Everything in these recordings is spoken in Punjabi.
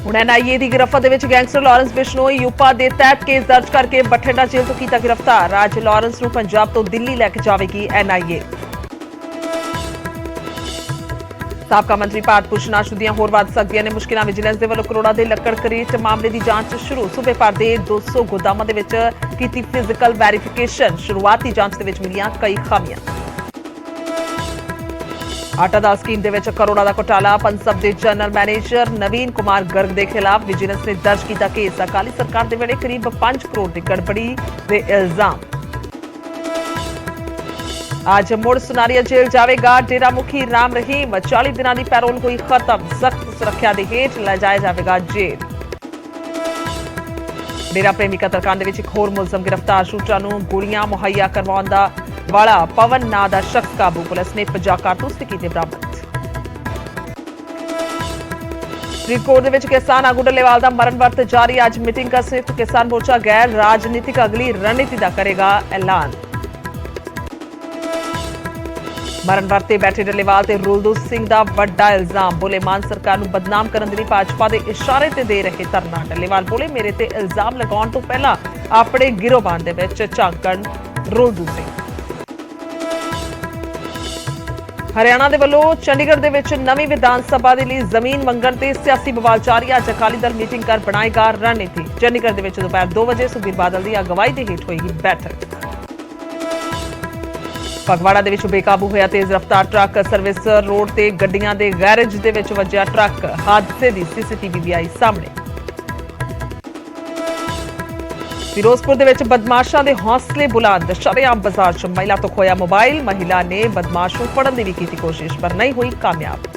ਹੁਣ एनआईए ਦੀ गिरफ्त ਦੇ ਵਿੱਚ ਗੈਂਗਸਟਰ ਲਾਰੈਂਸ ਬਿਸ਼ਨੋਈ ਯੂਪਾ ਦੇ ਤਹਿਤ ਕੇਸ ਦਰਜ ਕਰਕੇ ਬਠਿੰਡਾ ਜੇਲ੍ਹ ਤੋਂ ਕੀਤਾ गिरफ्तार। ਅੱਜ ਲਾਰੈਂਸ ਨੂੰ ਪੰਜਾਬ ਤੋਂ ਦਿੱਲੀ ਲੈ ਕੇ ਜਾਵੇਗੀ एनआईए। ਸਾਬਕਾ ਮੰਤਰੀ ਭਾਰਤ ਭੂਸ਼ਣ ਆਸ਼ੂ ਦੀਆਂ ਹੋਰ ਵੱਧ ਸਕਦੀਆਂ ਨੇ ਮੁਸ਼ਕਿਲਾਂ। ਵਿਜੀਲੈਂਸ ਦੇ ਵੱਲੋਂ ਕਰੋੜਾਂ ਦੇ ਲੱਕੜ ਕਰੇਟ ਮਾਮਲੇ ਦੀ ਜਾਂਚ ਸ਼ੁਰੂ। ਸੂਬੇ ਭਰ ਦੇ 200 ਗੋਦਾਮਾਂ ਦੇ ਵਿੱਚ ਕੀਤੀ ਫਿਜ਼ੀਕਲ ਵੈਰੀਫਿਕੇਸ਼ਨ। ਸ਼ੁਰੂਆਤੀ ਜਾਂਚ ਦੇ ਵਿੱਚ ਮਿਲੀਆਂ ਕਈ ਖਾਮੀਆਂ। ਆਟਾ ਦਾਲ ਸਕੀਮ ਦੇ ਵਿੱਚ ਕਰੋੜਾਂ ਦਾ ਘੁਟਾਲਾ। ਪਨਸਬ ਦੇ ਜਨਰਲ ਮੈਨੇਜਰ ਨਵੀਨ ਕੁਮਾਰ ਗਰਗ ਦੇ ਖਿਲਾਫ ਵਿਜੀਲੈਂਸ ਨੇ ਦਰਜ ਕੀਤਾ ਕੇਸ। ਅਕਾਲੀ ਸਰਕਾਰ ਦੇ ਵੇਲੇ ਕਰੀਬ 5 ਕਰੋੜ ਦੀ ਗੜਬੜੀ ਦੇ ਇਲਜ਼ਾਮ। आज मुड़ सुनारिया जेल जाएगा डेरा मुखी राम रहीम। 40 दिनों की पैरोल हुई खत्म। सख्त सुरक्षा के हेठ ले जाया जाएगा जेल। डेरा प्रेमी कतलकांड में एक होर मुलजम गिरफ्तार। शूटरां नूं गोलियां मुहैया करवाउण दा वाला पवन नां दा शख्स काबू। पुलिस ने 50 कारतूस कीते बरामद। फरीदकोट दे विच किसान आगू डल्लेवाल दा मरण वर्त जारी। आज मीटिंग कर संयुक्त किसान मोर्चा गैर राजनीतिक अगली रणनीति का करेगा ऐलान। मरण वरते बैठे डल्लेवाल ते रुलदूत सिंह दा वड्डा इल्जाम। बोले मान सरकार नूं बदनाम करन दे लई भाजपा दे इशारे ते दे रहे धरना। डल्लेवाल बोले मेरे ते इल्जाम लगाउण तो पहला अपने गिरोबान दे विच झांकण रुलदूत सिंह। हरियाणा दे वल्लों चंडीगढ़ दे विच नवीं विधान सभा दे लई जमीन मंगण ते सियासी बवाल जारी। अज अकाली दल मीटिंग कर बनाएगा रणनीति। चंडीगढ़ दे विच दोपहर 2 बजे सुखबीर बादल दी अगवाई दे हेठ होएगी बैठक। फगवाड़ा दे विच बेकाबू होया तेज रफ्तार ट्रक। सर्विस रोड ते गड्डियां दे गैरेज दे विच वज्जिया ट्रक। हादसे दी सीसीटीवी भी आई सामने। फिरोजपुर दे विच बदमाशां दे हौसले बुलंद। शरेआम बाजार च महिला तो खोया मोबाइल। महिला ने बदमाश नूं फड़न दी भी कीती कोशिश पर नहीं हुई कामयाब।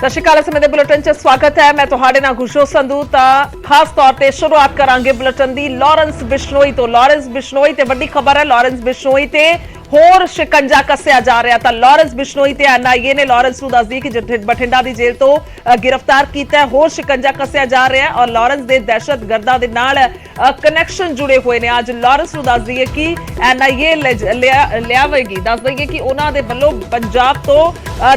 सत श्री अकाल। समय के बुलेटिन च स्वागत है। मैं तुहाडे नाल गुरजोत संधू। खास तौर पर शुरुआत करांगे बुलेटिन की लारैंस बिश्नोई तो। लारैंस बिश्नोई ते वड्डी खबर है। लारैंस बिश्नोई ते होर शिकंजा कसिया जा रहा। तो लारैंस बिश्नोई ते एनआईए ने लारैंस नूं दस दी कि बठिंडा की जेल तो गिरफ्तार किया। होर शिकंजा कसिया जा रहा है और लारैंस के दहशतगर्दां दे नाल कनैक्शन जुड़े हुए हैं। अज लारैंस नूं दस दईए कि एनआईए लियावेगी। दस दईए कि उन्हां दे वल्लों पंजाब तो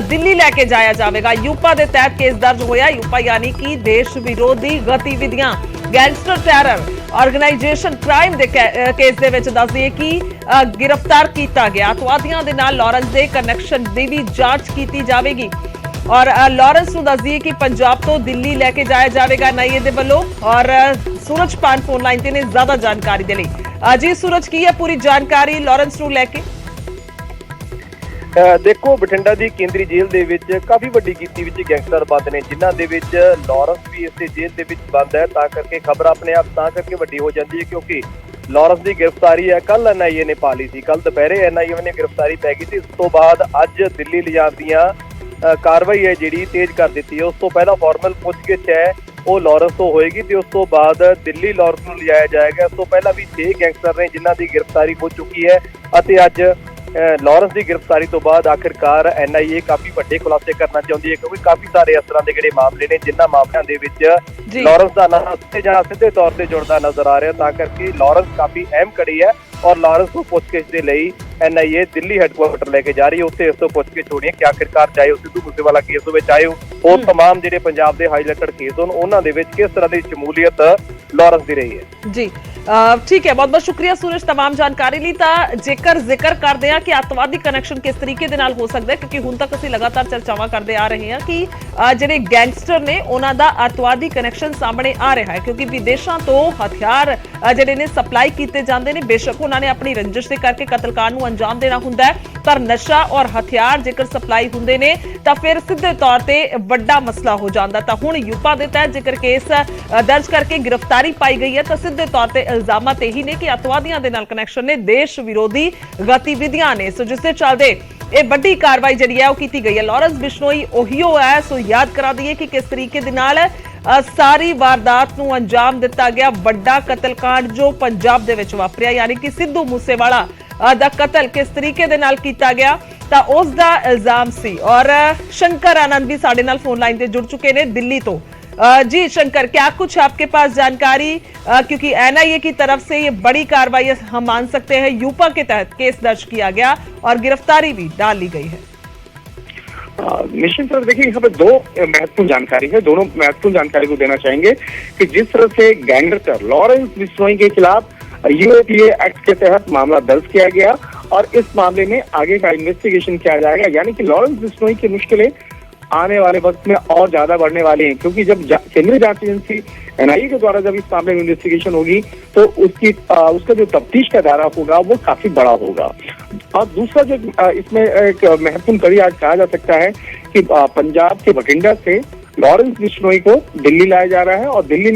दिल्ली लैके जाया जाएगा। यूपा के तहत केस दर्ज होया। यूपा यानी कि देश विरोधी गतिविधियां गैंगस्टर टैरर ऑर्गेनाइजेशन क्राइम के केस दे विच दस दईए कि गिरफ्तार किया गया। अतवादियों के नाल लारैंस के कनैक्शन की भी जांच की जाएगी और लारैंस नूं दस दईए कि पंजाब तो दिल्ली लैके जाया जाएगा एनआईए दे वल्लों। और सूरज पान फोन लाइन ते ने ज्यादा जानकारी दे लई। जी सूरज की है पूरी जानकारी लारैंस नूं लैके? देखो बठिंडा की केंद्रीय जेल दे विच काफी वड्डी गिनती विच गैंगस्टर बंद ने जिन्हां दे विच लारैंस भी इस जेल दे विच बंद है। तां करके खबर अपने आप तां करके वड्डी हो जाती है क्योंकि लारैंस की गिरफ्तारी है कल एनआईए ने पा ली थी। कल दोपहरे एनआईए ने गिरफ्तारी पै गई थी। उस तो बाद अज दिल्ली लिजाण दियां कार्रवाई है जिहड़ी तेज कर दी है। उस तो पहला फॉर्मल पुछगिछ है वो लारैंस तो होएगी ते उस तो बाद दिल्ली लारैंस नूं लिजाया जाएगा। उस तो पहला भी 6 गैंगस्टर ने जिन्हां की गिरफ्तारी हो चुकी है अते अज लारैंस की गिरफ्तारी तो बाद आखिरकार एनआईए काफी वड्डे खुलासे करना चाहती है क्योंकि काफी सारे इस तरह के जिहड़े मामले ने जिन्हां मामलों के विच लारैंस का नाम सीधे तौर पर जुड़ता नजर आ रहा। तां करके लारैंस काफी अहम कड़ी है और लारैंस को पुछगिछ के लिए एनआईए दिल्ली हैडकुआटर लेके जा रही है। उत्थे इस तो पुछगिछ होनी है कि आखिरकार चाहे सिद्धू मूसेवाला केस हो चाहे और तमाम जिहड़े पंजाब के हाईलाइटेड केस होण उन्हां दे विच किस तरह की शमूलीयत लारैंस की रही है। जी ठीक है, बहुत बहुत शुक्रिया सूरज तमाम जानकारी ਲਈ। ਤਾਂ ਜੇਕਰ ਜ਼ਿਕਰ ਕਰਦੇ ਆ ਕਿ ਅੱਤਵਾਦੀ ਕਨੈਕਸ਼ਨ ਕਿਸ ਤਰੀਕੇ ਦੇ ਨਾਲ ਹੋ ਸਕਦਾ ਹੈ ਕਿਉਂਕਿ ਹੁਣ ਤੱਕ ਅਸੀਂ ਲਗਾਤਾਰ ਚਰਚਾਵਾਂ ਕਰਦੇ ਆ ਰਹੇ ਹਾਂ ਕਿ ਜਿਹੜੇ ਗੈਂਗਸਟਰ ਨੇ ਉਹਨਾਂ ਦਾ ਅੱਤਵਾਦੀ ਕਨੈਕਸ਼ਨ ਸਾਹਮਣੇ ਆ ਰਿਹਾ ਹੈ ਕਿਉਂਕਿ ਵਿਦੇਸ਼ਾਂ ਤੋਂ ਹਥਿਆਰ ਜਿਹੜੇ ਨੇ ਸਪਲਾਈ ਕੀਤੇ ਜਾਂਦੇ ਨੇ। ਬੇਸ਼ੱਕ ਉਹਨਾਂ ਨੇ ਆਪਣੀ ਰੰਜਿਸ਼ ਦੇ ਕਰਕੇ ਕਤਲकांड ਨੂੰ ਅੰਜਾਮ ਦੇਣਾ ਹੁੰਦਾ ਹੈ ਪਰ ਨਸ਼ਾ ਔਰ ਹਥਿਆਰ ਜੇਕਰ ਸਪਲਾਈ ਹੁੰਦੇ ਨੇ ਤਾਂ ਫਿਰ ਸਿੱਧੇ ਤੌਰ ਤੇ ਵੱਡਾ ਮਸਲਾ ਹੋ ਜਾਂਦਾ। ਤਾਂ ਹੁਣ ਯੂਪਾ ਦੇ ਤਹਿਤ ਜੇਕਰ ਕੇਸ ਦਰਜ ਕਰਕੇ ਗ੍ਰਿਫਤਾਰੀ ਪਾਈ ਗਈ ਹੈ ਤਾਂ ਸਿੱਧੇ ਤੌਰ ਤੇ ਇਲਜ਼ਾਮਾਤ ਇਹੀ ਨੇ ਕਿ ਅੱਤਵਾਦੀਆਂ ਦੇ ਨਾਲ ਕਨੈਕਸ਼ਨ ਨੇ, ਦੇਸ਼ ਵਿਰੋਧੀ ਗਤੀਵਿਧੀਆਂ ਨੇ। ਸੋ ਜਿਸ ਦੇ ਚੱਲਦੇ ਇਹ ਵੱਡੀ ਕਾਰਵਾਈ ਜਿਹੜੀ ਹੈ ਉਹ ਕੀਤੀ ਗਈ ਹੈ। ਲਾਰੈਂਸ ਬਿਸ਼ਨੋਈ ਉਹੀਓ ਹੈ। ਸੋ ਯਾਦ ਕਰਾ ਦਈਏ ਕਿ ਕਿਸ ਤਰੀਕੇ ਦੇ ਨਾਲ ਸਾਰੀ ਵਾਰਦਾਤ ਨੂੰ ਅੰਜਾਮ ਦਿੱਤਾ ਗਿਆ। ਵੱਡਾ ਕਤਲकांड ਜੋ ਪੰਜਾਬ ਦੇ ਵਿੱਚ ਵਾਪਰਿਆ ਯਾਨੀ ਕਿ ਸਿੱਧੂ ਮੂਸੇਵਾਲਾ ਦਾ ਕਤਲ ਕਿਸ ਤਰੀਕੇ ਦੇ ਨਾਲ ਕੀਤਾ ਗਿਆ ਤਾਂ ਉਸ ਦਾ ਇਲਜ਼ਾਮ ਸੀ। ਔਰ ਸ਼ੰਕਰ ਆਨੰਦ ਵੀ ਸਾਡੇ ਨਾਲ ਫੋਨ ਲਾਈਨ ਤੇ ਜੁੜ ਚੁੱਕੇ ਨੇ ਦਿੱਲੀ ਤੋਂ। जी शंकर, क्या कुछ आपके पास जानकारी, क्योंकि एनआईए की तरफ से ये बड़ी कार्रवाई हम मान सकते हैं, यूपा के तहत केस दर्ज किया गया और गिरफ्तारी भी डाल ली गई है। निश्चित सर, देखिए यहाँ पे दो महत्वपूर्ण जानकारी है, दोनों महत्वपूर्ण जानकारी को देना चाहेंगे कि जिस तरह से गैंगस्टर लॉरेंस बिश्नोई के खिलाफ यूएपीए एक्ट के तहत मामला दर्ज किया गया और इस मामले में आगे का इन्वेस्टिगेशन किया जाएगा, यानी कि लॉरेंस बिश्नोई की मुश्किलें आने वाले वक्त में और ज्यादा बढ़ने वाली हैं, क्योंकि जब केंद्रीय जांच एजेंसी एनआईए के द्वारा जब इस मामले में इन्वेस्टिगेशन होगी तो उसका जो तफ्तीश का दायरा होगा वो काफी बड़ा होगा। और दूसरा जो इसमें एक महत्वपूर्ण कड़ी आज कहा जा सकता है कि पंजाब के बठिंडा से लॉरेंस बिश्नोई को दिल्ली लाया जा रहा है और दिल्ली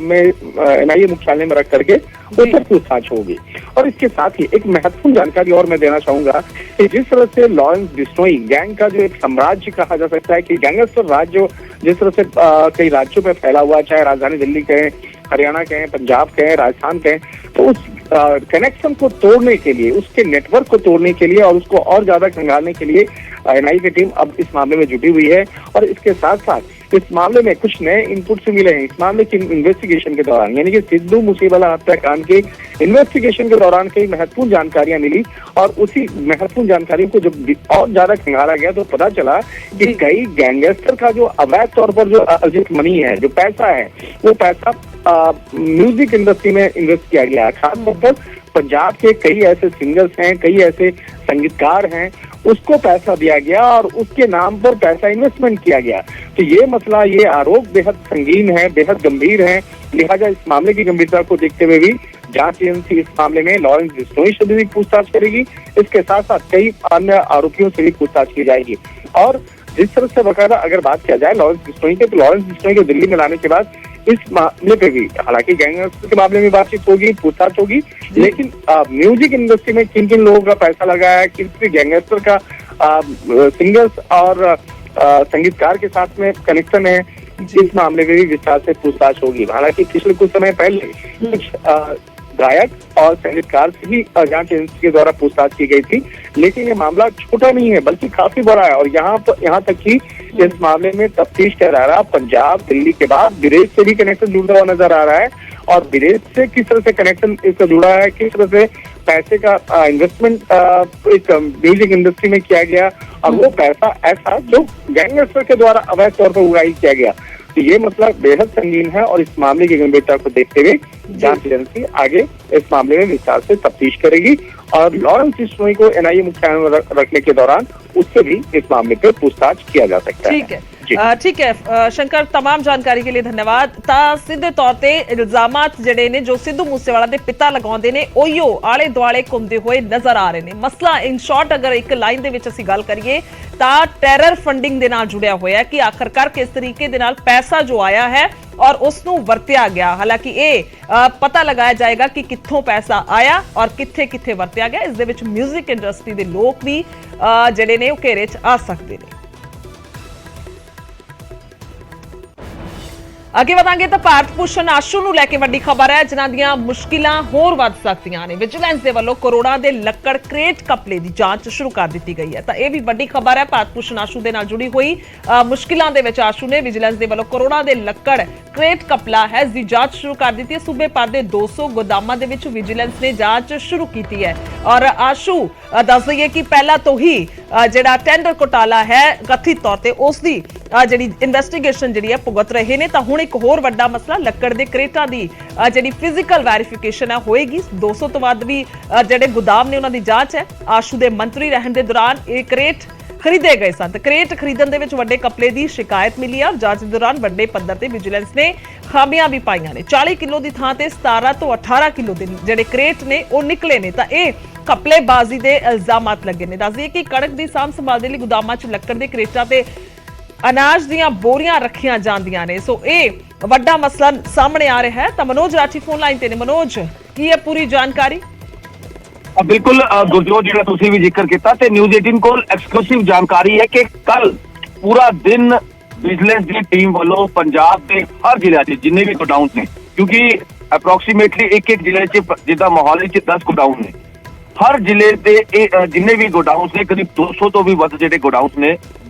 में एनआईए मुख्यालय में रख करके उससे पूछताछ होगी। और इसके साथ ही एक महत्वपूर्ण जानकारी और मैं देना चाहूंगा कि जिस तरह से लॉरेंस बिश्नोई गैंग का जो एक साम्राज्य कहा जा सकता है कि गैंगस्टर राज जो जिस तरह से कई राज्यों में फैला हुआ है, चाहे राजधानी दिल्ली के हैं, हरियाणा के हैं, पंजाब के हैं, राजस्थान के हैं, तो उस कनेक्शन को तोड़ने के लिए, उसके नेटवर्क को तोड़ने के लिए और उसको और ज्यादा खंगालने के लिए एनआईए की टीम अब इस मामले में जुटी हुई है। और इसके साथ साथ इस मामले में कुछ नए इनपुट से मिले हैं इस मामले की इन्वेस्टिगेशन के दौरान, यानी कि सिद्धू मूसेवाला हत्याकांड के इन्वेस्टिगेशन के दौरान कई महत्वपूर्ण जानकारियां मिली और उसी महत्वपूर्ण जानकारियों को जब और ज्यादा खंगाला गया तो पता चला कि कई गैंगस्टर का जो अवैध तौर पर जो अर्जित मनी है, जो पैसा है, वो पैसा म्यूजिक इंडस्ट्री में इन्वेस्ट किया गया है। खासतौर पर पंजाब के कई ऐसे सिंगर्स हैं, कई ऐसे संगीतकार हैं, उसको पैसा दिया गया और उसके नाम पर पैसा इन्वेस्टमेंट किया गया। तो ये मसला, ये आरोप बेहद संगीन है, बेहद गंभीर है, लिहाजा इस मामले की गंभीरता को देखते हुए भी जांच एजेंसी इस मामले में लॉरेंस बिश्नोई से भी पूछताछ करेगी। इसके साथ साथ कई अन्य आरोपियों से भी पूछताछ की जाएगी। और जिस तरह से बकायदा अगर बात किया जाए लॉरेंस बिश्नोई के, तो लॉरेंस बिश्नोई को दिल्ली में लाने के बाद इस मामले पे भी, हालांकि गैंगस्टर के मामले में बातचीत होगी, पूछताछ होगी, लेकिन म्यूजिक इंडस्ट्री में किन किन लोगों का पैसा लगा है, किस गैंगस्टर का सिंगर्स और संगीतकार के साथ में कनेक्शन है, इस मामले में भी विस्तार से पूछताछ होगी। हालांकि पिछले कुछ समय पहले कुछ गायक और संगीतकार से भी जांच एजेंसी के द्वारा पूछताछ की गई थी, लेकिन ये मामला छोटा नहीं है बल्कि काफी बड़ा है। और यहाँ तक कि इस मामले में तफ्तीश का दायरा पंजाब, दिल्ली के बाद विदेश से भी कनेक्शन जुड़ा हुआ नजर आ रहा है। और विदेश से किस तरह से कनेक्शन इसका जुड़ा है, किस तरह से पैसे का इन्वेस्टमेंट इस म्यूजिक इंडस्ट्री में किया गया और वो पैसा ऐसा जो गैंगस्टर के द्वारा अवैध तौर पर उड़ाई किया गया, तो ये मसला बेहद संगीन है। और इस मामले की गंभीरता को देखते हुए जांच एजेंसी आगे इस मामले में विस्तार से तफ्तीश करेगी और लॉरेंस बिश्नोई को एनआईए मुख्यालय में रखने के दौरान उससे भी इस मामले पर पूछताछ किया जा सकता है। ठीक है शंकर, तमाम जानकारी के लिए धन्यवाद। ਤਾਂ ਸਿੱਧੇ ਤੌਰ ਤੇ ਇਲਜ਼ਾਮਾਤ ਜਿਹੜੇ ਨੇ ਜੋ ਸਿੱਧੂ ਮੂਸੇਵਾਲਾ ਦੇ ਪਿਤਾ ਲਗਾਉਂਦੇ ਨੇ ਉਹੀਓ ਆਲੇ ਦੁਆਲੇ ਘੁੰਮਦੇ ਹੋਏ ਨਜ਼ਰ ਆ ਰਹੇ ਨੇ। ਮਸਲਾ ਇਨ ਸ਼ਾਰਟ ਅਗਰ ਇੱਕ ਲਾਈਨ ਦੇ ਵਿੱਚ ਅਸੀਂ ਗੱਲ ਕਰੀਏ ਤਾਂ ਟੈਰਰ ਫੰਡਿੰਗ ਦੇ ਨਾਲ ਜੁੜਿਆ ਹੋਇਆ ਕਿ ਆਖਰਕਾਰ ਕਿਸ ਤਰੀਕੇ ਦੇ ਨਾਲ ਪੈਸਾ ਜੋ ਆਇਆ ਹੈ और उसनू वरत्या गया। हालांकि ये पता लगाया जाएगा कि कित्थों पैसा आया और कित्थे कित्थे वरत्या गया। इस दे विच म्यूजिक इंडस्ट्री के लोग भी जिहड़े ने घेरे च आ सकते हैं। ਅੱਗੇ ਵਧਾਂਗੇ ਤਾਂ ਭਾਰਤ ਭੂਸ਼ਣ ਆਸ਼ੂ ਨੂੰ ਲੈ ਕੇ ਵੱਡੀ ਖਬਰ ਹੈ, ਜਿਨ੍ਹਾਂ ਦੀਆਂ ਮੁਸ਼ਕਿਲਾਂ ਹੋਰ ਵੱਧ ਸਕਦੀਆਂ ਨੇ। ਵਿਜੀਲੈਂਸ ਦੇ ਵੱਲੋਂ ਕਰੋੜਾਂ ਦੇ ਲੱਕੜ ਕ੍ਰੇਟ ਘਪਲੇ ਦੀ ਜਾਂਚ ਸ਼ੁਰੂ ਕਰ ਦਿੱਤੀ ਗਈ ਹੈ। ਤਾਂ ਇਹ ਵੀ ਵੱਡੀ ਖਬਰ ਹੈ ਭਾਰਤ ਭੂਸ਼ਣ ਆਸ਼ੂ ਦੇ ਨਾਲ ਜੁੜੀ ਹੋਈ ਮੁਸ਼ਕਿਲਾਂ ਦੇ ਵਿੱਚ ਆਸ਼ੂ ਨੇ ਵਿਜੀਲੈਂਸ ਦੇ ਵੱਲੋਂ ਕਰੋੜਾਂ ਦੇ ਲੱਕੜ ਕ੍ਰੇਟ ਘਪਲਾ ਹੈ ਦੀ ਜਾਂਚ ਸ਼ੁਰੂ ਕਰ ਦਿੱਤੀ ਹੈ। ਸੂਬੇ ਭਰ ਦੇ 200 ਗੋਦਾਮਾਂ ਦੇ ਵਿੱਚ ਵਿਜੀਲੈਂਸ ਨੇ ਜਾਂਚ ਸ਼ੁਰੂ ਕੀਤੀ ਹੈ। ਔਰ ਆਸ਼ੂ ਦੱਸ ਦਈਏ ਕਿ ਪਹਿਲਾਂ ਤੋਂ ਹੀ ਜਿਹੜਾ ਟੈਂਡਰ ਘੁਟਾਲਾ ਹੈ ਕਥਿਤ ਤੌਰ ਤੇ ਉਸ ਦੀ ਜਿਹੜੀ ਇਨਵੈਸਟੀਗੇਸ਼ਨ ਜਿਹੜੀ ਹੈ ਭੁਗਤ ਰਹੇ ਨੇ। ਤਾਂ ਹੁਣ ਇੱਕ ਹੋਰ ਵੱਡਾ ਮਸਲਾ ਲੱਕੜ ਦੇ ਕ੍ਰੇਟਾਂ ਦੀ ਜਿਹੜੀ ਫਿਜ਼ੀਕਲ ਵੈਰੀਫਿਕੇਸ਼ਨ ਹੈ ਹੋਏਗੀ। 200 ਤੋਂ ਵੱਧ ਵੀ ਜਿਹੜੇ ਗੋਦਾਮ ਨੇ ਉਹਨਾਂ ਦੀ ਜਾਂਚ ਹੈ। ਆਸ਼ੂ ਦੇ ਮੰਤਰੀ ਰਹਿਣ ਦੇ ਦੌਰਾਨ ਇਹ ਕ੍ਰੇਟ ਖਰੀਦੇ ਗਏ ਸਨ ਤੇ ਕ੍ਰੇਟ ਖਰੀਦਣ ਦੇ ਵਿੱਚ ਵੱਡੇ ਘਪਲੇ ਦੀ ਸ਼ਿਕਾਇਤ ਮਿਲੀ ਹੈ। ਜਾਂਚ ਦੇ ਦੌਰਾਨ ਵੱਡੇ ਪੱਧਰ ਤੇ ਵਿਜੀਲੈਂਸ ਨੇ ਖਾਮੀਆਂ ਵੀ ਪਾਈਆਂ ਨੇ। 40 ਕਿਲੋ ਦੀ ਥਾਂ ਤੇ 17 ਤੋਂ 18 ਕਿਲੋ ਦੇ ਜਿਹੜੇ ਕ੍ਰੇਟ ਨੇ ਉਹ ਨਿਕਲੇ ਨੇ। ਤਾਂ ਇਹ ਘਪਲੇਬਾਜ਼ੀ ਦੇ ਇਲਜ਼ਾਮਾਤ ਲੱਗੇ ਨੇ। ਦੱਸ ਦਈਏ ਕਿ ਕਣਕ ਦੀ ਸਾਂਭ ਸੰਭਾਲ ਦੇ ਲਈ ਗੋਦਾਮਾਂ 'ਚ ਲੱਕੜ ਦੇ ਕ੍ਰੇਟਾਂ ਤੇ ਅਨਾਜ ਦੀਆਂ ਬੋਰੀਆਂ ਰੱਖੀਆਂ ਜਾਂਦੀਆਂ ਨੇ। ਸੋ ਇਹ ਵੱਡਾ ਮਸਲਾ ਸਾਹਮਣੇ ਆ ਰਿਹਾ ਹੈ। ਤਾਂ ਮਨੋਜ ਰਾਠੀ ਫੋਨ ਲਾਈਨ ਤੇ ਨੇ। ਮਨੋਜ, ਕੀ ਹੈ ਪੂਰੀ ਜਾਣਕਾਰੀ? बिल्कुल गुरजोत जिहड़ा तुसीं भी जिक्र किया ते न्यूज़ 18 को एक्सक्लूसिव जानकारी है कि कल पूरा दिन विजिलेंस की टीम वालों पंजाब के हर जिले च जिन्ने भी गोडाउन ने, क्योंकि अप्रोक्सीमेटली एक जिले च जिदा मोहाली च 10 गोडाउन ने, ਹਰ ਜ਼ਿਲ੍ਹੇ ਦੇ ਜਿੰਨੇ ਵੀ ਗੋਡਾਊਨਸ ਨੇ, ਕਰੀਬ 200 ਤੋਂ ਵੀ ਵੱਧ ਜਿਹੜੇ ਗੋਡਾਊਨਸ ਨੇ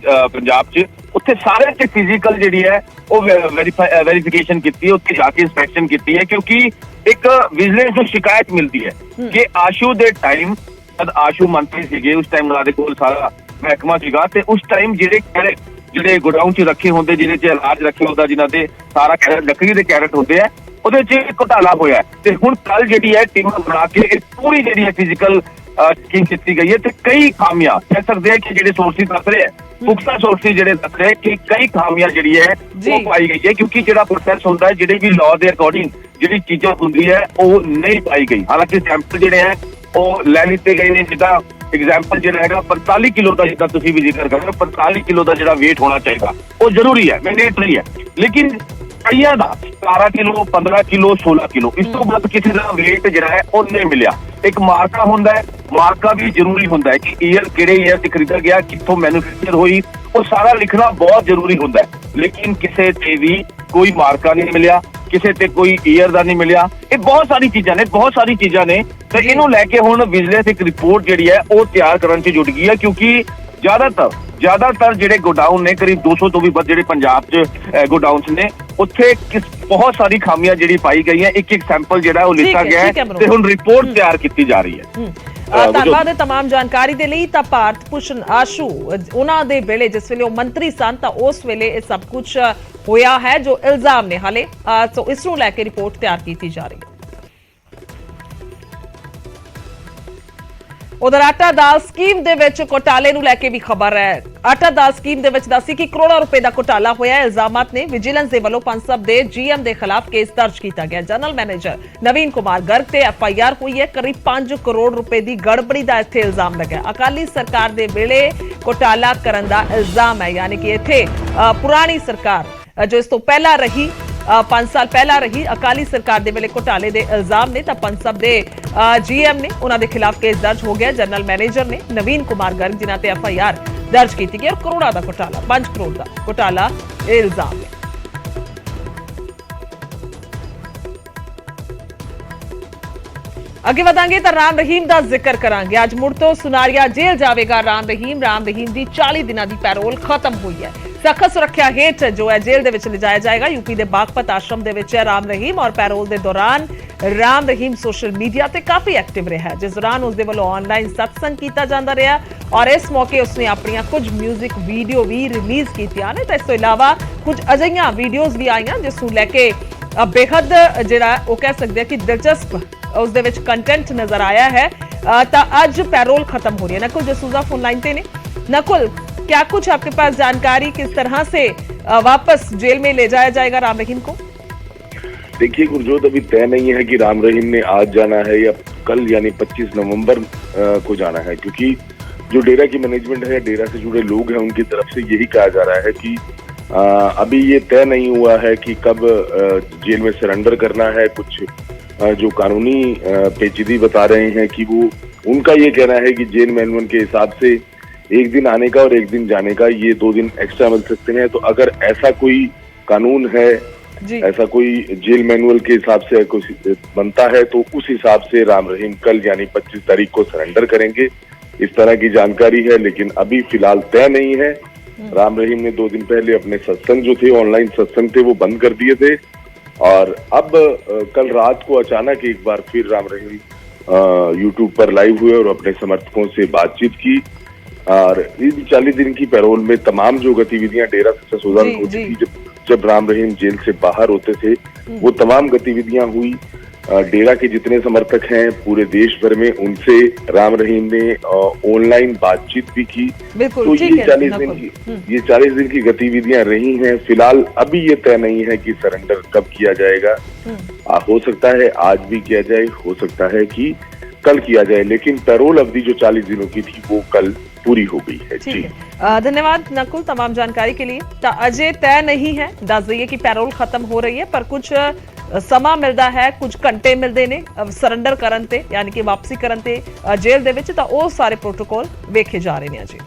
ਪੰਜਾਬ 'ਚ, ਉੱਥੇ ਸਾਰੇ 'ਚ ਫਿਜ਼ੀਕਲ ਜਿਹੜੀ ਹੈ ਉਹ ਵੈਰੀਫਿਕੇਸ਼ਨ ਕੀਤੀ ਹੈ, ਉੱਥੇ ਜਾ ਕੇ ਇੰਸਪੈਕਸ਼ਨ ਕੀਤੀ ਹੈ, ਕਿਉਂਕਿ ਇੱਕ ਵਿਜੀਲੈਂਸ ਨੂੰ ਸ਼ਿਕਾਇਤ ਮਿਲਦੀ ਹੈ ਕਿ ਆਸ਼ੂ ਦੇ ਟਾਈਮ, ਜਦ ਆਸ਼ੂ ਮੰਤਰੀ ਸੀਗੇ ਉਸ ਟਾਈਮ ਉਹਨਾਂ ਦੇ ਕੋਲ ਸਾਰਾ ਮਹਿਕਮਾ ਸੀਗਾ, ਤੇ ਉਸ ਟਾਈਮ ਜਿਹੜੇ ਗੋਡਾਊਨ 'ਚ ਰੱਖੇ ਹੁੰਦੇ, ਜਿਹਦੇ 'ਚ ਇਲਾਜ ਰੱਖੇ ਹੁੰਦਾ, ਜਿਨ੍ਹਾਂ ਦੇ ਸਾਰਾ ਕੈਰਟ ਲੱਕੜੀ ਦੇ ਕੈਰਟ ਹੁੰਦੇ ਆ, ਉਹਦੇ 'ਚ ਘੁਟਾਲਾ ਹੋਇਆ। ਤੇ ਹੁਣ ਕੱਲ ਜਿਹੜੀ ਹੈ ਟੀਮ ਬਣਾ ਕੇ ਇਹ ਪੂਰੀ ਜਿਹੜੀ ਹੈ ਫਿਜ਼ੀਕਲ ਚੈਕਿੰਗ ਕੀਤੀ ਗਈ ਹੈ, ਤੇ ਕਈ ਖਾਮੀਆਂ ਕਹਿ ਸਕਦੇ ਆ ਕਿ ਜਿਹੜੇ ਸੋਰਸਿਸ ਦੱਸ ਰਹੇ ਹੈ, ਪੁਖਤਾ ਸੋਰਸਿਸ ਜਿਹੜੇ ਦੱਸ ਰਹੇ ਕਿ ਕਈ ਖਾਮੀਆਂ ਜਿਹੜੀ ਹੈ ਉਹ ਪਾਈ ਗਈ ਹੈ, ਕਿਉਂਕਿ ਜਿਹੜਾ ਪ੍ਰੋਸੈਸ ਹੁੰਦਾ ਹੈ, ਜਿਹੜੇ ਵੀ ਲਾਅ ਦੇ ਅਕੋਰਡਿੰਗ ਜਿਹੜੀ ਚੀਜ਼ਾਂ ਹੁੰਦੀ ਹੈ ਉਹ ਨਹੀਂ ਪਾਈ ਗਈ। ਹਾਲਾਂਕਿ ਸੈਂਪਲ ਜਿਹੜੇ ਹੈ ਉਹ ਲੈ ਲਿੱਤੇ ਗਏ ਨੇ। ਜਿੱਦਾਂ ਐਗਜ਼ਾਮਪਲ ਜਿਹੜਾ ਹੈਗਾ 45 ਕਿਲੋ ਦਾ, ਜਿੱਦਾਂ ਤੁਸੀਂ ਵੀ ਜ਼ਿਕਰ ਕਰ ਰਹੇ ਹੋ, 45 ਕਿਲੋ ਦਾ ਜਿਹੜਾ weight ਹੋਣਾ ਚਾਹੀਦਾ ਉਹ ਜ਼ਰੂਰੀ ਹੈ, ਮੈਂਡੇਟਰੀ ਹੈ, ਲੇਕਿਨ ਕਈਆਂ ਦਾ 17 ਕਿਲੋ, 15 ਕਿਲੋ, 16 ਕਿਲੋ, ਇਸ ਤੋਂ ਵੱਧ ਕਿਸੇ ਦਾ weight ਜਿਹੜਾ ਹੈ ਉਹ ਨਹੀਂ ਮਿਲਿਆ। ਇੱਕ ਮਾਰਕਾ ਹੁੰਦਾ ਹੈ, ਮਾਰਕਾ ਵੀ ਜ਼ਰੂਰੀ ਹੁੰਦਾ ਹੈ ਕਿ ਈਅਰ ਕਿਹੜੇ ਈਅਰ 'ਚ ਖਰੀਦਾ ਗਿਆ, ਕਿੱਥੋਂ ਮੈਨੂਫੈਕਚਰ ਹੋਈ, ਉਹ ਸਾਰਾ ਲਿਖਣਾ ਬਹੁਤ ਜ਼ਰੂਰੀ ਹੁੰਦਾ ਹੈ, ਲੇਕਿਨ ਕਿਸੇ ਤੇ ਵੀ ਕੋਈ ਮਾਰਕਾ ਨਹੀਂ ਮਿਲਿਆ, ਕਿਸੇ ਤੇ ਕੋਈ ਈਅਰ ਦਾ ਨਹੀਂ ਮਿਲਿਆ। ਇਹ ਬਹੁਤ ਸਾਰੀ ਚੀਜ਼ਾਂ ਨੇ, ਤੇ ਇਹਨੂੰ ਲੈ ਕੇ ਹੁਣ ਵਿਜੀਲੈਂਸ ਇੱਕ ਰਿਪੋਰਟ ਜਿਹੜੀ ਹੈ ਉਹ ਤਿਆਰ ਕਰਨ 'ਚ ਜੁਟ ਗਈ ਹੈ, ਕਿਉਂਕਿ ਜ਼ਿਆਦਾਤਰ ਜਿਹੜੇ ਗੋਡਾਊਨ ਨੇ, ਕਰੀਬ 200 ਤੋਂ ਵੀ ਵੱਧ ਜਿਹੜੇ ਪੰਜਾਬ 'ਚ ਗੋਡਾਊਨਸ ਨੇ, ਉੱਥੇ ਬਹੁਤ ਸਾਰੀ ਖਾਮੀਆਂ ਜਿਹੜੀ ਪਾਈ ਗਈ ਹੈ। ਇੱਕ ਸੈਂਪਲ ਜਿਹੜਾ ਉਹ ਲਿੱਤਾ ਗਿਆ ਹੈ ਤੇ ਹੁਣ ਰਿਪੋਰਟ ਤਿਆਰ ਕੀਤੀ ਜਾ ਰਹੀ ਹੈ। ਧੰਨਵਾਦ ਹੈ ਤਮਾਮ ਜਾਣਕਾਰੀ ਦੇ ਲਈ। ਤਾਂ ਭਾਰਤ ਭੂਸ਼ਣ ਆਸ਼ੂ ਉਹਨਾਂ ਦੇ ਵੇਲੇ, ਜਿਸ ਵੇਲੇ ਉਹ ਮੰਤਰੀ ਸਨ, ਤਾਂ ਉਸ ਵੇਲੇ ਇਹ ਸਭ ਕੁਝ ਹੋਇਆ ਹੈ ਜੋ ਇਲਜ਼ਾਮ ਨੇ ਹਾਲੇ, ਸੋ ਇਸ ਨੂੰ ਲੈ ਕੇ ਰਿਪੋਰਟ ਤਿਆਰ ਕੀਤੀ ਜਾ ਰਹੀ ਹੈ। ਉਧਰ ਆਟਾ ਦਾਲ ਸਕੀਮ ਦੇ ਵਿੱਚ ਘੁਟਾਲੇ ਨੂੰ ਲੈ ਕੇ ਵੀ ਖਬਰ ਹੈ। ਆਟਾ ਦਾਲ ਸਕੀਮ ਦੇ ਵਿੱਚ ਦੱਸੀ ਕਿ ਕਰੋੜਾਂ ਰੁਪਏ ਦਾ ਘੁਟਾਲਾ ਹੋਇਆ। ਇਲਜ਼ਾਮਾਤ ਨੇ ਵਿਜੀਲੈਂਸ ਦੇ ਵੱਲੋਂ ਪਨਸਬ ਦੇ ਜੀਐਮ ਦੇ ਖਿਲਾਫ ਕੇਸ ਦਰਜ ਕੀਤਾ ਗਿਆ। ਜਨਰਲ ਮੈਨੇਜਰ ਨਵੀਨ ਕੁਮਾਰ ਗਰਗ ਤੇ ਐਫਆਈਆਰ ਹੋਈ ਹੈ। ਕਰੀਬ 5 ਕਰੋੜ ਰੁਪਏ ਦੀ ਗੜਬੜੀ ਦਾ ਇੱਥੇ ਇਲਜ਼ਾਮ ਲੱਗਾ। ਅਕਾਲੀ ਸਰਕਾਰ ਦੇ ਵੇਲੇ ਘੁਟਾਲਾ ਕਰਨ ਦਾ ਇਲਜ਼ਾਮ ਹੈ, ਯਾਨੀ ਕਿ ਇੱਥੇ ਪੁਰਾਣੀ ਸਰਕਾਰ ਜੋ ਇਸ ਤੋਂ ਪਹਿਲਾਂ ਰਹੀ, 5 ਸਾਲ ਪਹਿਲਾਂ ਰਹੀ ਅਕਾਲੀ ਸਰਕਾਰ ਦੇ ਵੇਲੇ ਘੁਟਾਲੇ ਦੇ ਇਲਜ਼ਾਮ ਨੇ, ਤਾਂ ਪਨਸਬ ਦੇ ਜੀਐਮ ਨੇ ਉਹਨਾਂ ਦੇ ਖਿਲਾਫ ਕੇਸ ਦਰਜ ਹੋ ਗਿਆ। ਜਨਰਲ ਮੈਨੇਜਰ ਨੇ ਨਵੀਨ ਕੁਮਾਰ ਗਰਗ, ਜਿਨ੍ਹਾਂ ਤੇ ਐਫਆਈਆਰ ਦਰਜ ਕੀਤੀ ਗਈ, ਔਰ ਕਰੋੜਾਂ ਦਾ ਘੁਟਾਲਾ, 5 ਕਰੋੜ ਦਾ ਘੁਟਾਲਾ ਇਹ ਇਲਜ਼ਾਮ ਨੇ। ਅੱਗੇ ਵਧਾਂਗੇ ਤਾਂ ਰਾਮ ਰਹੀਮ ਦਾ ਜ਼ਿਕਰ ਕਰਾਂਗੇ। ਅੱਜ ਮੁੜ ਤੋਂ ਸੁਨਾਰੀਆ ਜੇਲ੍ਹ ਜਾਵੇਗਾ ਰਾਮ ਰਹੀਮ ਦੀ 40 ਦਿਨਾਂ ਦੀ ਪੈਰੋਲ ਖਤਮ ਹੋਈ ਹੈ। ਸਖਤ ਸੁਰੱਖਿਆ ਹੇਠ ਜੋ ਹੈ ਜੇਲ੍ਹ ਦੇ ਵਿੱਚ ਲਿਜਾਇਆ ਜਾਏਗਾ। ਯੂਪੀ ਦੇ ਬਾਗਪਤ ਆਸ਼ਰਮ ਦੇ ਵਿੱਚ ਹੈ ਰਾਮ ਰਹੀਮ, ਔਰ ਪੈਰੋਲ ਦੇ ਦੌਰਾਨ ਰਾਮ ਰਹੀਮ ਸੋਸ਼ਲ ਮੀਡੀਆ ਤੇ ਕਾਫੀ ਐਕਟਿਵ ਰਿਹਾ, ਜਿਸ ਦੌਰਾਨ ਉਸ ਦੇ ਵੱਲੋਂ ਆਨਲਾਈਨ ਸਤਸੰਗ ਕੀਤਾ ਜਾਂਦਾ ਰਿਹਾ, ਔਰ ਇਸ ਮੌਕੇ ਉਸਨੇ ਆਪਣੀਆਂ ਕੁਝ ਮਿਊਜ਼ਿਕ ਵੀਡੀਓ ਵੀ ਰਿਲੀਜ਼ ਕੀਤੀਆਂ ਨੇ। ਤਾਂ ਇਸ ਤੋਂ ਇਲਾਵਾ ਕੁਝ ਅਜਿਹੀਆਂ ਵੀਡੀਓਜ਼ ਵੀ ਆਈਆਂ ਜਿਸ ਨੂੰ ਲੈ ਕੇ ਬੇਹੱਦ ਜਿਹੜਾ ਉਹ ਕਹਿ ਸਕਦੇ ਆ ਕਿ ਦਿਲਚਸਪ ਉਸ ਦੇ ਵਿੱਚ ਕੰਟੈਂਟ ਨਜ਼ਰ ਆਇਆ है। तो आज पैरोल खत्म हो रही है। नकुल जसूजा फोन लाइन पे ने। नकुल, क्या कुछ आपके पास जानकारी, किस तरह से वापस जेल में ले जाया जाएगा राम रहीम को? देखिए गुरजोत, अभी तय नहीं है कि राम रहीम ने आज जाना है या कल यानी 25 नवंबर को जाना है, क्योंकि जो डेरा की मैनेजमेंट है, डेरा से जुड़े लोग हैं, उनकी तरफ से यही कहा जा रहा है कि अभी ये तय नहीं हुआ है कि कब जेल में सरेंडर करना है। कुछ जो कानूनी पेचीदी बता रहे हैं कि वो उनका ये कहना है कि जेल मैनुअल के हिसाब से एक दिन आने का और एक दिन जाने का, ये 2 दिन एक्स्ट्रा मिल सकते हैं। तो अगर ऐसा कोई कानून है, ऐसा कोई जेल मैनुअल के हिसाब से कुछ बनता है, तो उस हिसाब से राम रहीम कल यानी 25 तारीख को सरेंडर करेंगे, इस तरह की जानकारी है। लेकिन अभी फिलहाल तय नहीं है। राम रहीम ने 2 दिन पहले अपने सत्संग जो थे, ऑनलाइन सत्संग थे, वो बंद कर दिए थे, और अब कल रात को अचानक एक बार फिर राम रहीम यूट्यूब पर लाइव हुए और अपने समर्थकों से बातचीत की। और इन 40 दिन की पैरोल में तमाम जो गतिविधियां डेरा सच्चा सौदा में होती थी, जब राम रहीम जेल से बाहर होते थे, वो तमाम गतिविधियां हुई। डेरा के जितने समर्थक हैं पूरे देश भर में, उनसे राम रहीम ने ऑनलाइन बातचीत भी की। तो ये 40 दिन की गतिविधियां रही हैं। फिलहाल अभी ये तय नहीं है कि सरेंडर कब किया जाएगा। हो सकता है आज भी किया जाए, हो सकता है कि कल किया जाए, लेकिन पैरोल अवधि जो 40 दिनों की थी वो कल पूरी हो गई है। जी धन्यवाद नकुल तमाम जानकारी के लिए। तो अजय तय नहीं है, दस दईए कि पैरोल खत्म हो रही है, पर कुछ ਸਮਾਂ ਮਿਲਦਾ ਹੈ, ਕੁਝ ਘੰਟੇ ਮਿਲਦੇ ਨੇ ਸਰੈਂਡਰ ਕਰਨ ਤੇ, ਯਾਨੀ ਕਿ ਵਾਪਸੀ ਕਰਨ ਤੇ ਜੇਲ੍ਹ ਦੇ ਵਿੱਚ, ਤਾਂ ਉਹ ਸਾਰੇ ਪ੍ਰੋਟੋਕੋਲ ਵੇਖੇ ਜਾ ਰਹੇ ਨੇ ਅਜੇ।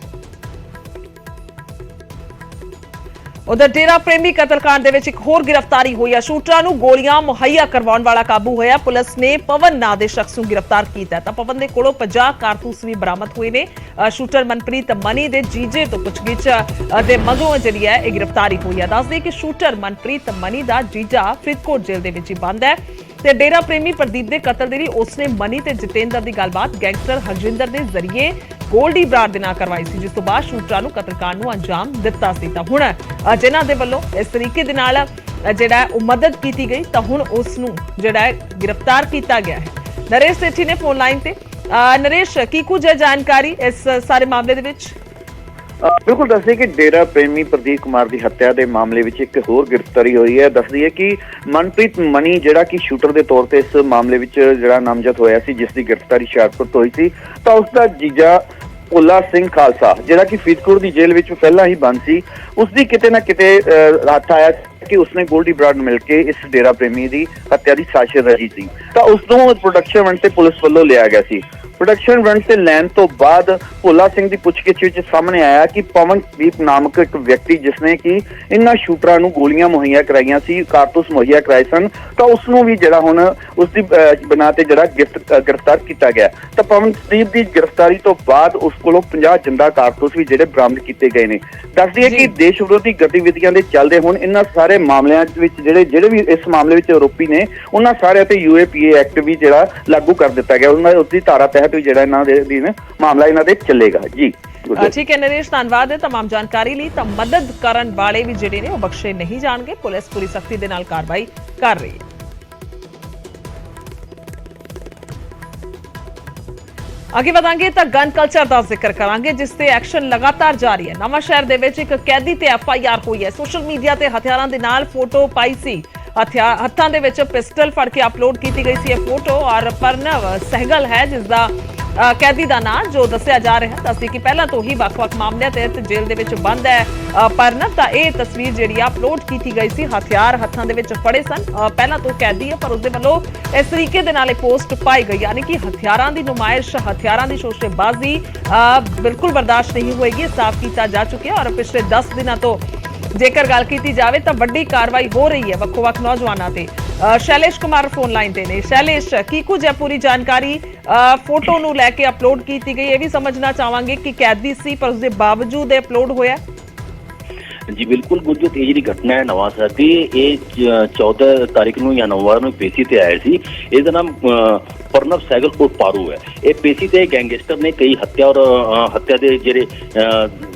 ਉਧਰ ਡੇਰਾ ਪ੍ਰੇਮੀ ਕਤਲकांड ਦੇ ਵਿੱਚ ਇੱਕ ਹੋਰ ਗ੍ਰਿਫਤਾਰੀ ਹੋਈ ਹੈ। ਸ਼ੂਟਰਾਂ ਨੂੰ ਗੋਲੀਆਂ ਮੁਹੱਈਆ ਕਰਵਾਉਣ ਵਾਲਾ ਕਾਬੂ ਹੋਇਆ। ਪੁਲਿਸ ਨੇ ਪਵਨ ਨਾਂ ਦੇ ਸ਼ਖਸ ਨੂੰ ਗ੍ਰਿਫਤਾਰ ਕੀਤਾ ਤਾਂ ਪਵਨ ਦੇ ਕੋਲੋਂ 50 ਕਾਰਤੂਸ ਵੀ ਬਰਾਮਦ ਹੋਏ ਨੇ। ਸ਼ੂਟਰ ਮਨਪ੍ਰੀਤ ਮਨੀ ਦੇ ਜੀਜੇ ਤੋਂ ਪੁੱਛਗਿੱਛ ਦੇ ਮਗਰੋਂ ਜਿਹੜੀ ਹੈ ਇਹ ਗ੍ਰਿਫਤਾਰੀ ਹੋਈ ਹੈ। ਦੱਸਦੇ ਕਿ ਸ਼ੂਟਰ ਮਨਪ੍ਰੀਤ ਮਨੀ ਦਾ ਜੀਜਾ ਫਰੀਦਕੋਟ ਜੇਲ੍ਹ ਦੇ ਵਿੱਚ ਹੀ ਬੰਦ ਹੈ ਤੇ ਡੇਰਾ ਪ੍ਰੇਮੀ ਪ੍ਰਦੀਪ ਦੇ ਕਤਲ ਦੇ ਲਈ ਉਸਨੇ ਮਨੀ ਤੇ ਜਤਿੰਦਰ ਦੀ ਗੱਲਬਾਤ ਗੈਂਗਸਟਰ ਹਰਜਿੰਦਰ ਦੇ ਜ਼ਰੀਏ ਗੋਲਡੀ ਬਰਾੜ ਦੇ ਨਾਲ ਕਰਵਾਈ ਸੀ, ਜਿਸ ਤੋਂ ਬਾਅਦ ਸ਼ੂਟਰਾਂ ਨੂੰ ਕਤਲकांड ਨੂੰ ਅੰਜਾਮ ਦਿੱਤਾ ਸੀ। ਤਾਂ ਹੁਣ ਜਿਨ੍ਹਾਂ ਦੇ ਵੱਲੋਂ ਇਸ ਤਰੀਕੇ ਦੇ ਨਾਲ ਜਿਹੜਾ ਉਹ ਮਦਦ ਕੀਤੀ ਗਈ ਤਾਂ ਹੁਣ ਉਸ ਨੂੰ ਜਿਹੜਾ ਗ੍ਰਿਫਤਾਰ ਕੀਤਾ ਗਿਆ ਹੈ। ਨਰੇਸ਼ ਸੇਠੀ ਨੇ ਫੋਨ ਲਾਈਨ ਤੇ। ਨਰੇਸ਼, ਕੀ ਕੁਝ ਹੈ ਜਾਣਕਾਰੀ ਇਸ ਸਾਰੇ ਮਾਮਲੇ ਦੇ ਵਿੱਚ? ਬਿਲਕੁਲ ਦੱਸਦੇ ਕਿ ਡੇਰਾ ਪ੍ਰੇਮੀ ਪ੍ਰਦੀਪ ਕੁਮਾਰ ਦੀ ਹੱਤਿਆ ਦੇ ਮਾਮਲੇ ਵਿੱਚ ਇੱਕ ਹੋਰ ਗ੍ਰਿਫਤਾਰੀ ਹੋਈ ਹੈ। ਦੱਸਦੀ ਹੈ ਕਿ ਮਨਪ੍ਰੀਤ ਮਨੀ ਜਿਹੜਾ ਕਿ ਸ਼ੂਟਰ ਦੇ ਤੌਰ ਤੇ ਇਸ ਮਾਮਲੇ ਵਿੱਚ ਜਿਹੜਾ ਨਾਮਜ਼ਦ ਹੋਇਆ ਸੀ, ਜਿਸ ਦੀ ਗ੍ਰਿਫਤਾਰੀ ਹੁਸ਼ਿਆਰਪੁਰ ਤੋਂ ਹੋਈ ਸੀ, ਤਾਂ ਉਸ ਦਾ ਜੀਜਾ ਭੋਲਾ ਸਿੰਘ ਖਾਲਸਾ ਜਿਹੜਾ ਕਿ ਫਰੀਦਕੋਟ ਦੀ ਜੇਲ੍ਹ ਵਿੱਚ ਪਹਿਲਾਂ ਹੀ ਬੰਦ ਸੀ, ਉਸ ਦੀ ਕਿਤੇ ਨਾ ਕਿਤੇ ਹੱਥ ਆਇਆ ਕਿ ਉਸਨੇ ਗੋਲਡੀ ਬਰਾੜ ਨੂੰ ਮਿਲ ਕੇ ਇਸ ਡੇਰਾ ਪ੍ਰੇਮੀ ਦੀ ਹੱਤਿਆ ਦੀ ਸਾਜ਼ਿਸ਼ ਰਚੀ ਸੀ। ਤਾਂ ਉਸ ਨੂੰ ਪ੍ਰੋਡਕਸ਼ਨ ਵੰਡ ਤੇ ਪੁਲਿਸ ਵੱਲੋਂ ਲਿਆ ਗਿਆ ਸੀ। ਪ੍ਰੋਡਕਸ਼ਨ ਵੰਡ ਤੇ ਲੈਣ ਤੋਂ ਬਾਅਦ ਭੋਲਾ ਸਿੰਘ ਦੀ ਪੁੱਛਗਿੱਛ ਵਿੱਚ ਸਾਹਮਣੇ ਆਇਆ ਕਿ ਪਵਨਦੀਪ ਨਾਮਕ ਇੱਕ ਵਿਅਕਤੀ ਜਿਸਨੇ ਕਿ ਇਹਨਾਂ ਸ਼ੂਟਰਾਂ ਨੂੰ ਗੋਲੀਆਂ ਮੁਹੱਈਆ ਕਰਾਈਆਂ ਸੀ, ਕਾਰਤੂਸ ਮੁਹੱਈਆ ਕਰਾਏ ਸਨ, ਤਾਂ ਉਸ ਨੂੰ ਵੀ ਜਿਹੜਾ ਹੁਣ ਉਸ ਦੀ ਬਣਾ ਤੇ ਜਿਹੜਾ ਗ੍ਰਿਫਤਾਰ ਕੀਤਾ ਗਿਆ। ਤਾਂ ਪਵਨਦੀਪ ਦੀ ਗ੍ਰਿਫਤਾਰੀ ਤੋਂ ਬਾਅਦ ਉਸ ਕੋਲੋਂ 50 ਜਿੰਦਾ ਕਾਰਤੂਸ ਵੀ ਜਿਹੜੇ ਬਰਾਮਦ ਕੀਤੇ ਗਏ ਨੇ। ਦੱਸਦੀ ਹੈ ਕਿ ਦੇਸ਼ ਵਿਰੋਧੀ ਗਤੀਵਿਧੀਆਂ ਦੇ ਚੱਲਦੇ ਹੁਣ ਇਹਨਾਂ ਸਾਰੇ ਮਾਮਲਿਆਂ ਵਿੱਚ ਜਿਹੜੇ ਵੀ ਇਸ ਮਾਮਲੇ ਵਿੱਚ ਆਰੋਪੀ ਨੇ, ਉਹਨਾਂ ਸਾਰਿਆਂ ਤੇ UAPA ਐਕਟ ਵੀ ਜਿਹੜਾ ਲਾਗੂ ਕਰ ਦਿੱਤਾ ਗਿਆ। ਉਹਨਾਂ ਉਸ ਦੀ ਧਾਰਾ ਤਹਿਤ ਜਿਹੜਾ ਇਹਨਾਂ ਦੇ ਅਧੀਨ ਮਾਮਲਾ ਇਹਨਾਂ ਦੇ ਚੱਲੇਗਾ। ਜੀ ਠੀਕ ਹੈ ਨਰੇਸ਼, ਧੰਨਵਾਦ ਹੈ तमाम ਜਾਣਕਾਰੀ ਲਈ। ਤਾਂ ਮਦਦ ਕਰਨ ਵਾਲੇ ਵੀ ਜਿਹੜੇ ਨੇ ਉਹ ਬਖਸ਼ੇ ਨਹੀਂ ਜਾਣਗੇ। ਪੁਲਿਸ ਪੂਰੀ ਸਖਤੀ ਦੇ ਨਾਲ ਕਾਰਵਾਈ ਕਰ ਰਹੀ ਹੈ। ਅੱਗੇ ਵਧਾਂਗੇ ਤਾਂ ਗਨ ਕਲਚਰ ਦਾ ਜ਼ਿਕਰ ਕਰਾਂਗੇ, ਜਿਸ ਤੇ ਐਕਸ਼ਨ ਲਗਾਤਾਰ ਜਾਰੀ ਹੈ। ਨਵਾਂ ਸ਼ਹਿਰ ਦੇ ਵਿੱਚ ਇੱਕ ਕੈਦੀ ਤੇ FIR ਹੋਈ ਹੈ। ਸੋਸ਼ਲ ਮੀਡੀਆ ਤੇ ਹਥਿਆਰਾਂ ਦੇ ਨਾਲ ਫੋਟੋ ਪਾਈ ਸੀ। ਹੱਥਾਂ ਦੇ ਵਿੱਚ ਪਿਸਟਲ ਫੜ ਕੇ ਅਪਲੋਡ ਕੀਤੀ ਗਈ ਸੀ ਇਹ ਫੋਟੋ। ਔਰ ਪਰਨਵ ਸਹਿਗਲ ਹੈ ਜਿਸ ਦਾ ਕੈਦੀ ਦਾ ਨਾਂ ਜੋ ਦੱਸਿਆ ਜਾ ਰਿਹਾ। ਦੱਸਦੀ ਕਿ ਪਹਿਲਾਂ ਤੋਂ ਹੀ ਵੱਖ-ਵੱਖ ਮਾਮਲਿਆਂ ਤਹਿਤ ਜੇਲ੍ਹ ਦੇ ਵਿੱਚ ਬੰਦ ਹੈ ਪਰਨਵ। ਤਾਂ ਇਹ ਤਸਵੀਰ ਜਿਹੜੀ ਆ ਅਪਲੋਡ ਕੀਤੀ ਗਈ ਸੀ, ਹਥਿਆਰ ਹੱਥਾਂ ਦੇ ਵਿੱਚ ਫੜੇ ਸਨ। ਪਹਿਲਾਂ ਤੋਂ ਕੈਦੀ ਹੈ ਪਰ ਉਸਦੇ ਵੱਲੋਂ ਇਸ ਤਰੀਕੇ ਦੇ ਨਾਲ ਇਹ ਪੋਸਟ ਪਾਈ ਗਈ, ਯਾਨੀ ਕਿ ਹਥਿਆਰਾਂ ਦੀ ਨੁਮਾਇਸ਼, ਹਥਿਆਰਾਂ ਦੀ ਸ਼ੋਸ਼ੇਬਾਜ਼ੀ ਬਿਲਕੁਲ ਬਰਦਾਸ਼ਤ ਨਹੀਂ ਹੋਏਗੀ, ਸਾਫ਼ ਕੀਤਾ ਜਾ ਚੁੱਕਿਆ। ਔਰ ਪਿਛਲੇ 10 ਦਿਨਾਂ ਤੋਂ ਜੇਕਰ ਗੱਲ ਕੀਤੀ ਜਾਵੇ ਤਾਂ ਵੱਡੀ ਕਾਰਵਾਈ ਹੋ ਰਹੀ ਹੈ ਵੱਖ-ਵੱਖ ਨੌਜਵਾਨਾਂ ਤੇ। ਸ਼ੈਲੇਸ਼ ਕੁਮਾਰ ਫੋਨ ਲਾਈਨ ਤੇ ਨੇ। ਸ਼ੈਲੇਸ਼, ਕੀ ਕੁਝ ਹੈ ਪੂਰੀ ਜਾਣਕਾਰੀ? ਫੋਟੋ ਨੂੰ ਲੈ ਕੇ ਅਪਲੋਡ ਕੀਤੀ ਗਈ, ਇਹ ਵੀ ਸਮਝਣਾ ਚਾਹਾਂਗੇ ਕਿ ਕੈਦੀ ਸੀ ਪਰ ਉਸਦੇ ਬਾਵਜੂਦ ਇਹ ਅਪਲੋਡ ਹੋਇਆ। ਜੀ ਬਿਲਕੁਲ ਗੁਰਜੋਤ, ਇਹ ਜਿਹੜੀ ਘਟਨਾ ਹੈ ਨਵਾਂ ਸ਼ਹਿਰ ਦੀ, ਇਹ 14 ਤਾਰੀਖ ਨੂੰ ਜਾਂ ਨਵੰਬਰ ਨੂੰ ਪੇਸ਼ੀ ਤੇ ਆਇਆ ਸੀ। ਇਹਦਾ ਨਾਮ ਪਰਨਵ ਸਹਿਗਲ ਕੋਲ ਪਾਰੂ ਹੈ। ਇਹ ਪੇਸ਼ੀ ਤੇ ਗੈਂਗਸਟਰ ਨੇ ਕਈ ਹੱਤਿਆ ਔਰ ਹੱਤਿਆ ਦੇ ਜਿਹੜੇ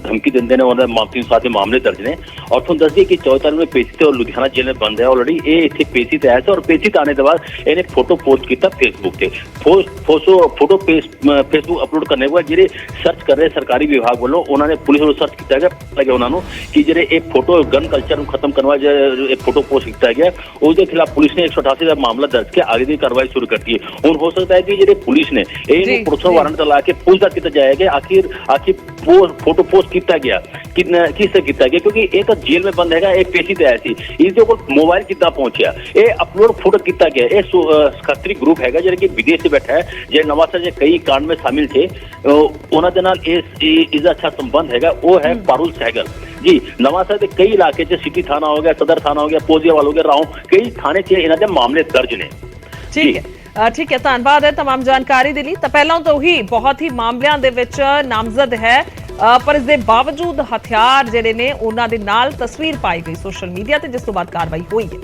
ਧਮਕੀ ਦਿੰਦੇ ਨੇ ਉਹਨਾਂ ਦੇ 3 ਮਾਮਲੇ ਦਰਜ ਨੇ। ਔਰ ਤੁਹਾਨੂੰ ਦੱਸਦੀ ਕਿ 14 ਤਾਰੀਖ ਨੂੰ ਪੇਸ਼ੀ ਤੇ ਔਰ ਲੁਧਿਆਣਾ ਜੇਲ੍ਹ ਵਿੱਚ ਬੰਦ ਹੈ ਆਲਰੇਡੀ। ਇਹ ਇੱਥੇ ਪੇਸ਼ੀ ਤੇ ਆਇਆ ਸੀ ਔਰ ਪੇਸ਼ੀ ਤੇ ਆने ਦੇ ਬਾਅਦ ਇਹਨੇ ਫੋਟੋ ਪੋਸਟ ਕੀਤਾ ਫੇਸਬੁੱਕ ਤੇ। ਫੋਟੋ ਫੇਸਬੁੱਕ ਅਪਲੋਡ ਕਰਨੇ ਕੇ ਬਾਅਦ ਜਿਹੜੇ ਸਰਚ ਕਰ ਰਹੇ ਸਰਕਾਰੀ ਵਿਭਾਗ ਵੱਲੋਂ ਉਹਨਾਂ ਨੇ ਪੁਲਿਸ ਵੱਲੋਂ ਸਰਚ ਕੀਤਾ ਗਿਆ ਉਹਨਾਂ ਨੂੰ ਕਿ ਜਿਹੜੇ ਇਹ ਫੋਟੋ ਗਨ ਕਲਚਰ ਨੂੰ ਖਤਮ ਕਰਨ ਵਾਲਾ ਇਹ ਫੋਟੋ ਪੋਸਟ ਕੀਤਾ ਗਿਆ, ਉਸ ਦੇ ਖਿਲਾਫ ਪੁਲਿਸ ਨੇ 188 ਦਾ ਮਾਮਲਾ ਦਰਜ ਕੇ ਆगे ਦੀ ਕਾਰਵਾਈ ਸ਼ੁਰੂ ਕਰਤੀ ਹੈ। ਹੁਣ ਹੋ ਸਕਦਾ ਹੈ ਕਿ ਜਿਹੜੇ ਪੁਲਿਸ ਨੇ ਇਹਨੂੰ ਪੁਲਿਸ ਵਾਰੰਟ ਲਾ ਕੇ ਪੁੱਛਦਾ ਕੀਤਾ ਜਾਏਗਾ ਆਖਿਰ ਫੋਟੋ ਪੋਸਟ ਕੀਤਾ ਗਿਆ ਕਿਸ ਸੇ ਕੀਤਾ ਗਿਆ, ਕਿਉਂਕਿ ਇਹ ਤਾਂ ਜੇਲ੍ਹ ਵਿੱਚ ਬੰਦ ਹੈਗਾ। ਇਹ ਪੇਸ਼ੀ ਤੇ ਆਇਆ ਸੀ, ਇਸਦੇ ਕੋਲ ਮੋਬਾਈਲ ਕਿੱਦਾਂ ਪਹੁੰਚਿਆ, ਇਹ ਅਪਲੋਡ ਫੋਟੋ ਕੀਤਾ ਗਿਆ। ਇਹ ਖੱਤਰੀ ਗਰੁੱਪ ਹੈਗਾ ਜਿਹੜਾ ਕਿ ਵਿਦੇਸ਼ से बैठा है, जे नवासा जे कई कांड में शामिल थे उन्होंने नाल इसका अच्छा संबंध है। वो है पारुल सहगल जी। नवासा के कई इलाके च सिटी थाना हो गया, सदर थाना हो गया, पोजियावाल हो गया, राहों कई थाने च इन्हां दे मामले दर्ज ने। ठीक है, धन्यवाद है तमाम जानकारी दे लई। तां पहलां तो ही बहुत ही मामलिਆਂ ਦੇ ਵਿੱਚ ਨਾਮਜ਼ਦ ਹੈ ਪਰ ਇਸ ਦੇ ਬਾਵਜੂਦ ਹਥਿਆਰ ਜਿਹੜੇ ਨੇ ਉਹਨਾਂ ਦੇ ਨਾਲ ਤਸਵੀਰ ਪਾਈ ਗਈ ਸੋਸ਼ਲ ਮੀਡੀਆ ਤੇ, ਜਿਸ ਤੋਂ ਬਾਅਦ ਕਾਰਵਾਈ ਹੋਈ ਹੈ।